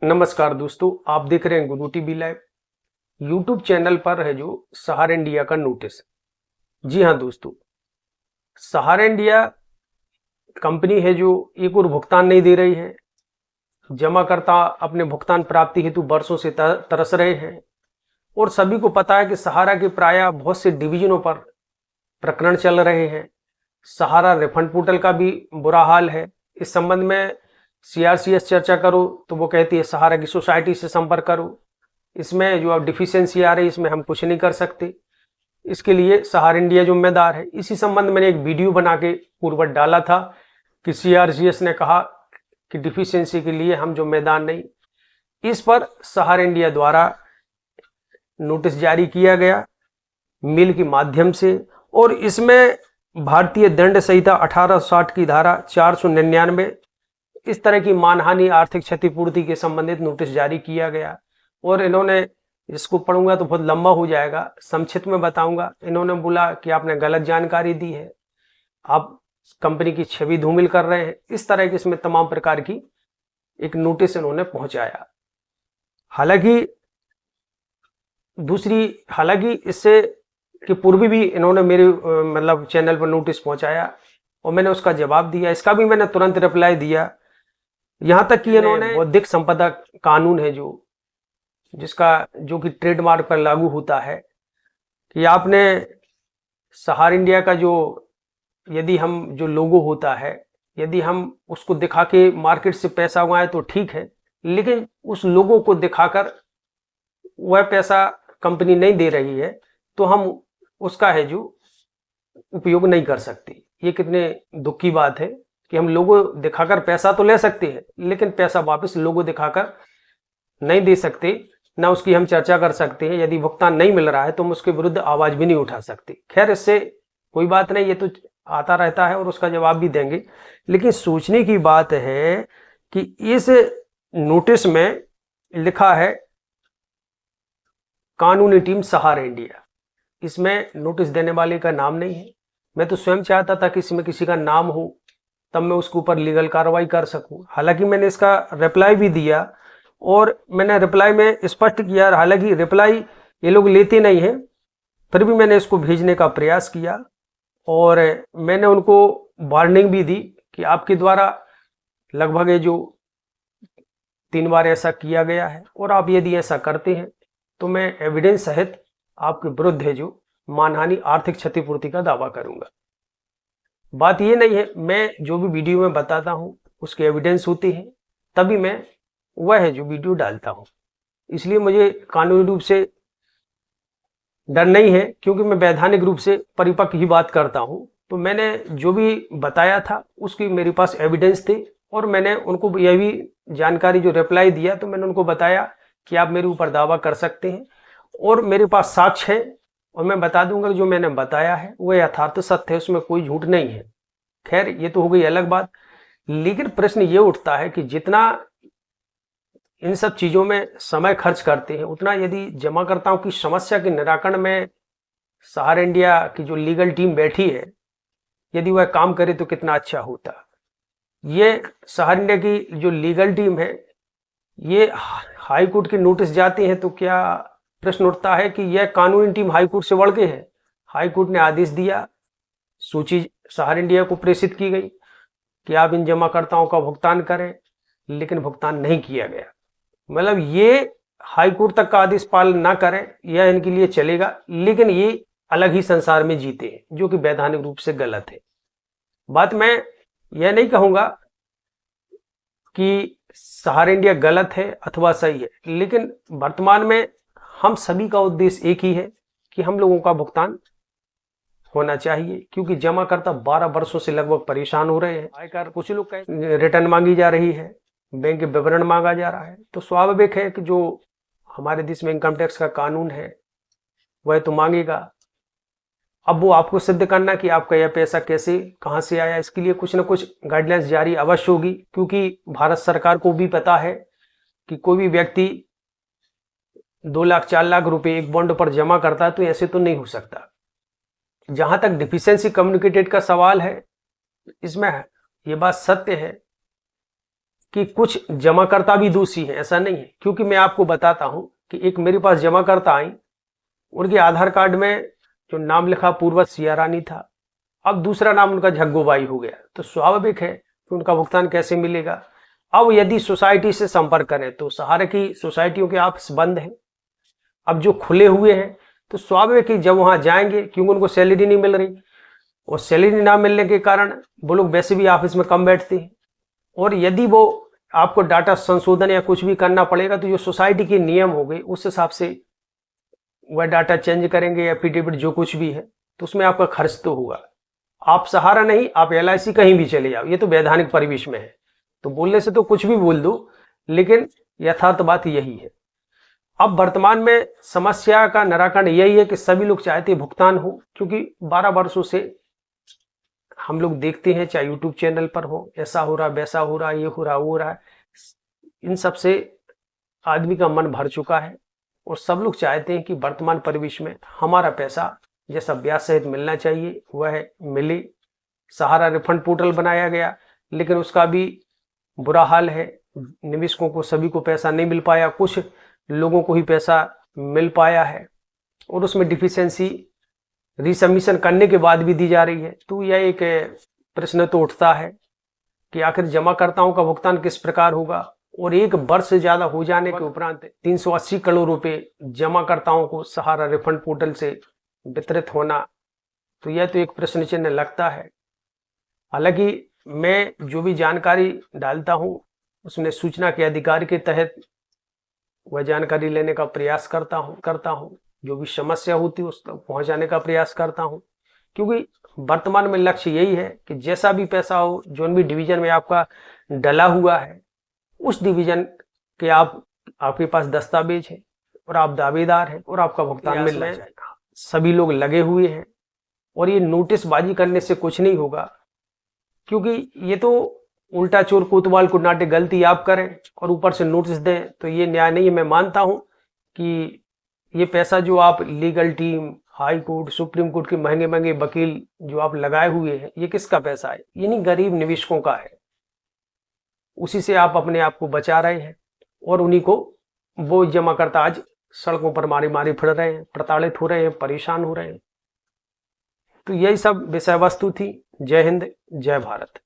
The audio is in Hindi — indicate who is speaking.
Speaker 1: नमस्कार दोस्तों, आप देख रहे हैं गुरु टीवी लाइव। यूट्यूब चैनल पर है जो सहारा इंडिया का नोटिस। जी हाँ दोस्तों, सहारा इंडिया कंपनी है जो एक और भुगतान नहीं दे रही है। जमाकर्ता अपने भुगतान प्राप्ति हेतु वर्षों से तरस रहे हैं और सभी को पता है कि सहारा के प्रायः बहुत से डिवीजनों पर प्रकरण चल रहे हैं। सहारा रिफंड पोर्टल का भी बुरा हाल है। इस संबंध में सीआरसीएस चर्चा करो तो वो कहती है सहारा की सोसाइटी से संपर्क करो। इसमें जो अब डिफिशियंसी आ रही है इसमें हम कुछ नहीं कर सकते, इसके लिए सहारा इंडिया जिम्मेदार है। इसी संबंध में मैंने एक वीडियो बना के पूर्ववत डाला था कि सीआरसीएस ने कहा कि डिफिशियंसी के लिए हम जिम्मेदार नहीं। इस पर सहारा इंडिया द्वारा नोटिस जारी किया गया मेल के माध्यम से और इसमें भारतीय दंड संहिता 1860 की धारा 499 इस तरह की मानहानि आर्थिक क्षतिपूर्ति के संबंधित नोटिस जारी किया गया। और इन्होंने, इसको पढ़ूंगा तो बहुत लंबा हो जाएगा, संक्षिप्त में बताऊंगा। इन्होंने बोला कि आपने गलत जानकारी दी है, आप कंपनी की छवि धूमिल कर रहे हैं। इस तरह की इसमें तमाम प्रकार की एक नोटिस इन्होंने पहुंचाया। हालांकि इससे कि पूर्व भी इन्होंने मेरे मतलब चैनल पर नोटिस पहुंचाया और मैंने उसका जवाब दिया। इसका भी मैंने तुरंत रिप्लाई दिया। यहां तक कि इन्होंने बौद्धिक संपदा कानून है जो कि ट्रेडमार्क पर लागू होता है कि आपने सहारा इंडिया का यदि हम जो लोगो होता है, यदि हम उसको दिखा के मार्केट से पैसा उगाएं तो ठीक है, लेकिन उस लोगो को दिखाकर वह पैसा कंपनी नहीं दे रही है तो हम उसका है जो उपयोग नहीं कर सकते। ये कितने दुख की बात है कि हम लोगो दिखाकर पैसा तो ले सकते हैं लेकिन पैसा वापस लोगो दिखाकर नहीं दे सकते, ना उसकी हम चर्चा कर सकते हैं। यदि भुगतान नहीं मिल रहा है तो हम उसके विरुद्ध आवाज भी नहीं उठा सकते। खैर, इससे कोई बात नहीं, ये तो आता रहता है और उसका जवाब भी देंगे। लेकिन सोचने की बात है कि इस नोटिस में लिखा है कानूनी टीम सहारा इंडिया, इसमें नोटिस देने वाले का नाम नहीं है। मैं तो स्वयं चाहता था कि इसमें किसी का नाम हो तब मैं उसके ऊपर लीगल कार्रवाई कर सकूं। हालांकि मैंने इसका रिप्लाई भी दिया और मैंने रिप्लाई में स्पष्ट किया, हालांकि रिप्लाई ये लोग लेते नहीं हैं, फिर भी मैंने इसको भेजने का प्रयास किया और मैंने उनको वार्निंग भी दी कि आपके द्वारा लगभग ये जो 3 बार ऐसा किया गया है और आप यदि ऐसा करते हैं तो मैं एविडेंस सहित आपके विरुद्ध है जो मानहानि आर्थिक क्षतिपूर्ति का दावा करूंगा। बात ये नहीं है, मैं जो भी वीडियो में बताता हूं उसके एविडेंस होते हैं तभी मैं वह है जो वीडियो डालता हूं। इसलिए मुझे कानूनी रूप से डर नहीं है क्योंकि मैं वैधानिक रूप से परिपक्व ही बात करता हूं। तो मैंने जो भी बताया था उसकी मेरे पास एविडेंस थे और मैंने उनको यह भी जानकारी जो रिप्लाई दिया तो मैंने उनको बताया कि आप मेरे ऊपर दावा कर सकते हैं और मेरे पास साक्ष्य है और मैं बता दूंगा कि जो मैंने बताया है वो यथार्थ सत्य है, उसमें कोई झूठ नहीं है। खैर, ये तो हो गई अलग बात। लेकिन प्रश्न ये उठता है कि जितना इन सब चीजों में समय खर्च करते हैं उतना यदि जमाकर्ताओं की समस्या के निराकरण में सहारा इंडिया की जो लीगल टीम बैठी है यदि वह काम करे तो कितना अच्छा होता। ये सहारा इंडिया की जो लीगल टीम है, ये हाई कोर्ट के नोटिस जाते हैं तो क्या प्रश्न उठता है कि यह कानूनी टीम हाई कोर्ट से बढ़ के है। हाई कोर्ट ने आदेश दिया, सूची सहारा इंडिया को प्रेषित की गई कि आप इन जमाकर्ताओं का भुगतान करें, लेकिन भुगतान नहीं किया गया। मतलब ये हाई कोर्ट तक का आदेश पालन ना करें यह इनके लिए चलेगा, लेकिन ये अलग ही संसार में जीते हैं जो कि वैधानिक रूप से गलत है। बात मैं यह नहीं कहूंगा कि सहारा इंडिया गलत है अथवा सही है, लेकिन वर्तमान में हम सभी का उद्देश्य एक ही है कि हम लोगों का भुगतान होना चाहिए क्योंकि जमाकर्ता 12 वर्षों से लगभग परेशान हो रहे हैं। आयकर कुछ लोग कहें रिटर्न मांगी जा रही है, बैंक के विवरण मांगा जा रहा है, तो स्वाभाविक है कि जो हमारे देश में इनकम टैक्स का कानून है वह तो मांगेगा। अब वो आपको सिद्ध करना कि आपका यह पैसा कैसे कहां से आया, इसके लिए कुछ ना कुछ गाइडलाइंस जारी अवश्य होगी क्योंकि भारत सरकार को भी पता है कि कोई भी व्यक्ति 2 लाख 4 लाख रुपए एक बॉन्ड पर जमा करता है तो ऐसे तो नहीं हो सकता। जहां तक डिफिशियंसी कम्युनिकेटेड का सवाल है, इसमें ये बात सत्य है कि कुछ जमाकर्ता भी दोषी हैं, ऐसा नहीं है। क्योंकि मैं आपको बताता हूं कि एक मेरे पास जमाकर्ता आई, उनके आधार कार्ड में जो नाम लिखा पूर्वज सिया रानी था, अब दूसरा नाम उनका झग्गूबाई हो गया, तो स्वाभाविक है कि उनका भुगतान कैसे मिलेगा। अब यदि सोसाइटी से संपर्क करें तो सहारा की सोसाइटियों के ऑफिस बंद हैं, अब जो खुले हुए हैं तो स्वाभाविक है जब वहां जाएंगे, क्योंकि उनको सैलरी नहीं मिल रही, और सैलरी ना मिलने के कारण वो लोग वैसे भी ऑफिस में कम बैठते हैं, और यदि वो आपको डाटा संशोधन या कुछ भी करना पड़ेगा तो जो सोसाइटी के नियम हो गए उस हिसाब से वह डाटा चेंज करेंगे, एफिडेविट जो कुछ भी है, तो उसमें आपका खर्च तो होगा। आप सहारा नहीं, आप LIC कहीं भी चले जाओ, ये तो वैधानिक परिवेश में है, तो बोलने से तो कुछ भी बोल दो, लेकिन यथार्थ बात यही है। अब वर्तमान में समस्या का निराकरण यही है कि सभी लोग चाहते हैं भुगतान हो, क्योंकि 12 वर्षों से हम लोग देखते हैं, चाहे यूट्यूब चैनल पर हो, ऐसा हो रहा वैसा हो रहा, ये हो रहा वो हो रहा है, इन सब से आदमी का मन भर चुका है, और सब लोग चाहते हैं कि वर्तमान परिवेश में हमारा पैसा जैसा ब्याज सहित मिलना चाहिए वह मिले। सहारा रिफंड पोर्टल बनाया गया, लेकिन उसका भी बुरा हाल है, निवेशकों को सभी को पैसा नहीं मिल पाया, कुछ लोगों को ही पैसा मिल पाया है, और उसमें डिफिशियंसी रिसबमिशन करने के बाद भी दी जा रही है। तो यह एक प्रश्न तो उठता है कि आखिर जमाकर्ताओं का भुगतान किस प्रकार होगा, और एक वर्ष से ज्यादा हो जाने के उपरांत 380 करोड़ रुपए जमाकर्ताओं को सहारा रिफंड पोर्टल से वितरित होना, तो यह तो एक प्रश्न चिन्ह लगता है। हालांकि मैं जो भी जानकारी डालता हूं उसमें सूचना के अधिकार के तहत वह जानकारी लेने का प्रयास करता हूं, जो भी समस्या होती है उस तक पहुंचाने का प्रयास करता हूं, क्योंकि वर्तमान में लक्ष्य यही है कि जैसा भी पैसा हो, जो भी डिवीजन में आपका डला हुआ है, उस डिवीजन के आपके पास दस्तावेज है और आप दावेदार हैं और आपका भुगतान मिलना चाहिए। सभी लोग लगे हुए हैं, और ये नोटिसबाजी करने से कुछ नहीं होगा, क्योंकि ये तो उल्टा चोर कोतवाल को नाटे, गलती आप करें और ऊपर से नोटिस दें, तो ये न्याय नहीं है। मैं मानता हूं कि ये पैसा जो आप legal team, high court, supreme court के महंगे महंगे वकील जो आप लगाए हुए हैं, ये किसका पैसा है? ये नहीं, गरीब निवेशकों का है। उसी से आप अपने आप को बचा रहे हैं, और उन्हीं को वो जमाकर्ता आज सड़कों पर मारी मारी फिर रहे हैं, प्रताड़ित हो रहे हैं, परेशान हो रहे हैं। तो यही सब विषय वस्तु थी। जय हिंद, जय भारत।